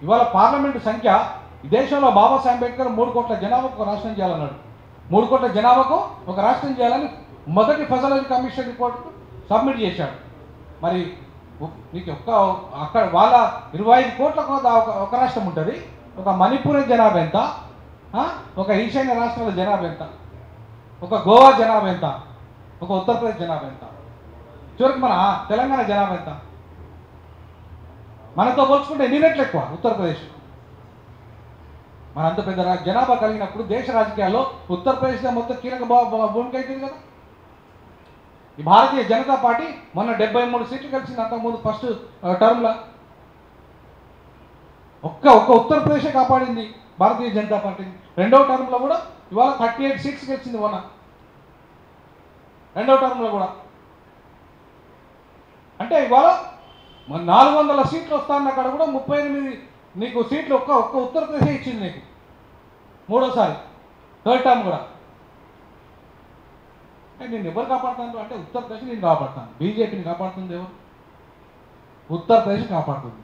ఇవాళ పార్లమెంటు సంఖ్య ఈ దేశంలో బాబాసాహెబ్ అంబేద్కర్ 3 కోట్ల జనాభాకు ఒక రాష్ట్రం చేయాలన్నాడు. 3 కోట్ల జనాభాకు ఒక రాష్ట్రం చేయాలని మొదటి ఫజల్ కమిషన్ రిపోర్ట్ సబ్మిట్ చేశాడు. మరి నీకు అక్కడ వాళ్ళ 25 కోట్లకు ఒక రాష్ట్రం ఉంటుంది. ఒక మణిపూర్ జనాభా ఎంత, ఒక ఈశాన్య రాష్ట్రాల జనాభా ఎంత, ఒక గోవా జనాభా ఎంత, ఒక ఉత్తరప్రదేశ్ జనాభా ఎంత, చివరికి మన తెలంగాణ జనాభా ఎంత? మనతో పోల్చుకుంటే ఎన్ని రెట్లు ఎక్కువ ఉత్తరప్రదేశ్. మన అంత పెద్ద జనాభా కలిగినప్పుడు దేశ రాజకీయాల్లో ఉత్తరప్రదేశ్లో మొత్తం కీలక భూమిక అవుతుంది కదా. ఈ భారతీయ జనతా పార్టీ మొన్న 73 సీట్లు కలిసింది. అంతకుముందు ఫస్ట్ టర్మ్లో ఒక్క ఉత్తరప్రదేశే కాపాడింది భారతీయ జనతా పార్టీని. రెండవ టర్మ్లో కూడా ఇవాళ 38 సీట్స్ గెలిచింది మొన్న రెండవ టర్మ్లో కూడా. అంటే ఇవాళ 400 సీట్లు వస్తాయన్న అక్కడ కూడా 38 నీకు సీట్లు ఒక్క ఉత్తరప్రదేశ్ ఇచ్చింది నీకు మూడోసారి థర్డ్ టర్మ్ కూడా. నేను ఎవరు కాపాడుతాను అంటే ఉత్తరప్రదేశ్ నేను కాపాడుతాను. బీజేపీని కాపాడుతుంది ఎవరు? ఉత్తరప్రదేశ్ కాపాడుతుంది.